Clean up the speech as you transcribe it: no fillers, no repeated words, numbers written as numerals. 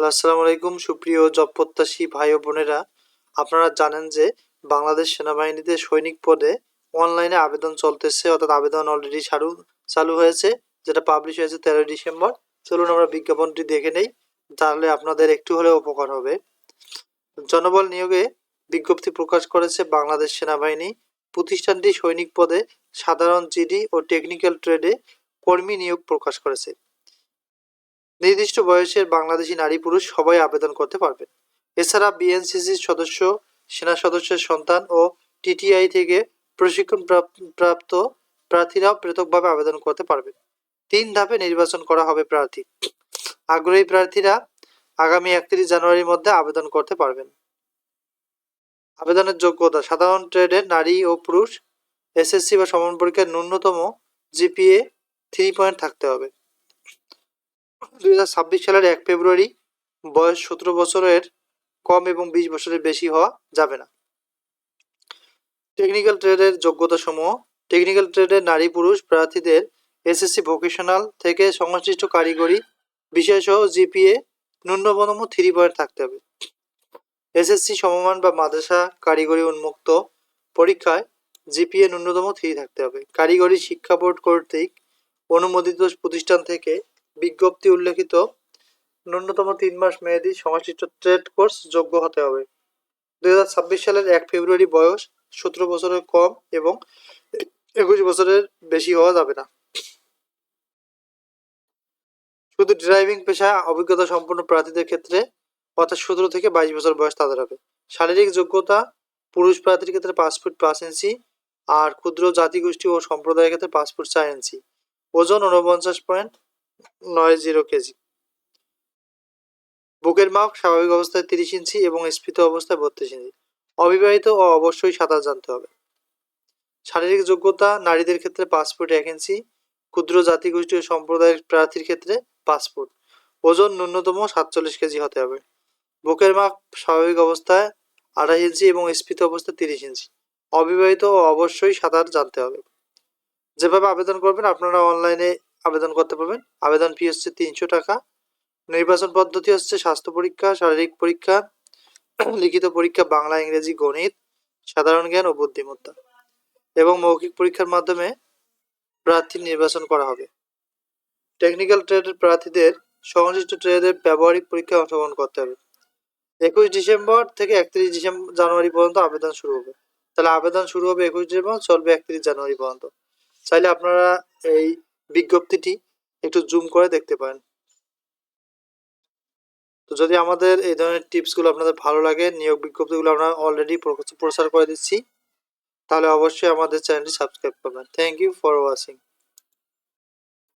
আসসালামু আলাইকুম সুপ্রিয় জব প্রত্যাশী ভাই ও বোনেরা। আপনারা জানেন যে বাংলাদেশ সেনাবাহিনীতে সৈনিক পদে অনলাইনে আবেদন চলতেছে, অর্থাৎ আবেদন অলরেডি চালু হয়েছে, যেটা পাবলিশ হয়েছে 13 ডিসেম্বর। চলুন আমরা বিজ্ঞাপনটি দেখে নেই, তাহলে আপনাদের একটু হলেও উপকার হবে। জনবল নিয়োগে বিজ্ঞপ্তি প্রকাশ করেছে বাংলাদেশ সেনাবাহিনী। প্রতিষ্ঠানটি সৈনিক পদে সাধারণ জিডি ও টেকনিক্যাল ট্রেডে কর্মী নিয়োগ প্রকাশ করেছে। নির্দিষ্ট বয়সের বাংলাদেশি নারী পুরুষ সবাই আবেদন করতে পারবেন। এছাড়া বিএনসিসির সদস্য, সেনা সদস্যের সন্তান ও টিটিআই থেকে প্রশিক্ষণ প্রাপ্ত প্রার্থীরাও পৃথকভাবে আবেদন করতে পারবেন। 3 ধাপে নির্বাচন করা হবে প্রার্থী। আগ্রহী প্রার্থীরা আগামী 31 জানুয়ারির মধ্যে আবেদন করতে পারবেন। আবেদনের যোগ্যতা: সাধারণ ট্রেডের নারী ও পুরুষ এসএসসি বা সমান পরীক্ষার ন্যূনতম জিপিএ 3 পয়েন্ট থাকতে হবে। 2026 সালের 1 ফেব্রুয়ারি বয়স 17 বছরের কম এবং 20 বছরের বেশি হওয়া যাবে না। টেকনিক্যাল ট্রেডের যোগ্যতা সমূহ: টেকনিক্যাল ট্রেডের নারী পুরুষ প্রার্থীদের এসএসসি ভোকেশনাল থেকে সংশ্লিষ্ট কারিগরি বিষয়সহ জিপিএ ন্যূনতম 3 পয়েন্ট থাকতে হবে। এসএসসি সমমান বা মাদ্রাসা কারিগরি উন্মুক্ত পরীক্ষায় জিপিএ ন্যূনতম 3 থাকতে হবে। কারিগরি শিক্ষা বোর্ড কর্তৃক অনুমোদিত প্রতিষ্ঠান থেকে বিজ্ঞপ্তি উল্লেখিত ন্যূনতম 3 মাস মেয়াদী সংশ্লিষ্ট ট্রেড কোর্স যোগ্য হতে হবে। 2026 সালের 1 ফেব্রুয়ারি বয়স 17 বছরের কম এবং 21 বছরের বেশি হওয়া যাবে না। শুধু ড্রাইভিং পেশায় অভিজ্ঞতা সম্পন্ন প্রার্থীদের ক্ষেত্রে, অর্থাৎ 17 থেকে 22 বছর বয়স তাদের হবে। শারীরিক যোগ্যতা: পুরুষ প্রার্থীর ক্ষেত্রে 5 ফুট 5 ইঞ্চি, আর ক্ষুদ্র জাতিগোষ্ঠী ও সম্প্রদায়ের ক্ষেত্রে 5 ফুট 4 ইঞ্চি। ওজন 49.90 কেজি। বুকের মাপ স্বাভাবিক অবস্থায় 30 ইঞ্চি এবং স্ফীত অবস্থায় 32 ইঞ্চি। অবিবাহিত ও অবশ্যই সাঁতার জানতে হবে। শারীরিক যোগ্যতা: নারীদের ক্ষেত্রে 5 ফুট 1 ইঞ্চি, ক্ষুদ্র জাতিগোষ্ঠী ও সম্প্রদায়ের প্রার্থীর ক্ষেত্রে 5 ফুট। ওজন ন্যূনতম 47 কেজি হতে হবে। বুকের মাপ স্বাভাবিক অবস্থায় 28 ইঞ্চি এবং স্ফীত অবস্থায় 30 ইঞ্চি। অবিবাহিত ও অবশ্যই সাঁতার জানতে হবে। যেভাবে আবেদন করবেন, আপনারা অনলাইনে আবেদন করতে পারবেন। আবেদন ফি হচ্ছে 300 টাকা। নির্বাচন পদ্ধতি হচ্ছে স্বাস্থ্য পরীক্ষা, শারীরিক পরীক্ষা, লিখিত পরীক্ষা বাংলা, ইংরেজি, গণিত, সাধারণ জ্ঞান ও বুদ্ধিমত্তা, এবং মৌখিক পরীক্ষার মাধ্যমে প্রার্থী নির্বাচন করা হবে। টেকনিক্যাল ট্রেডের প্রার্থীদের সংশ্লিষ্ট ট্রেডের ব্যবহারিক পরীক্ষায় অংশগ্রহণ করতে হবে। 21 ডিসেম্বর থেকে 31 জানুয়ারি পর্যন্ত আবেদন শুরু হবে। তাহলে আবেদন শুরু হবে 21 ডিসেম্বর, চলবে 31 জানুয়ারি পর্যন্ত। চাইলে আপনারা এই বিজ্ঞপ্তিটি একটু জুম করে দেখতে পারেন। তো যদি আমাদের এই ধরনের টিপসগুলো আপনাদের ভালো লাগে, নিয়োগ বিজ্ঞপ্তিগুলো আমরা অলরেডি প্রচার করে দিচ্ছি, তাহলে অবশ্যই আমাদের চ্যানেলটি সাবস্ক্রাইব করবেন। Thank you for watching.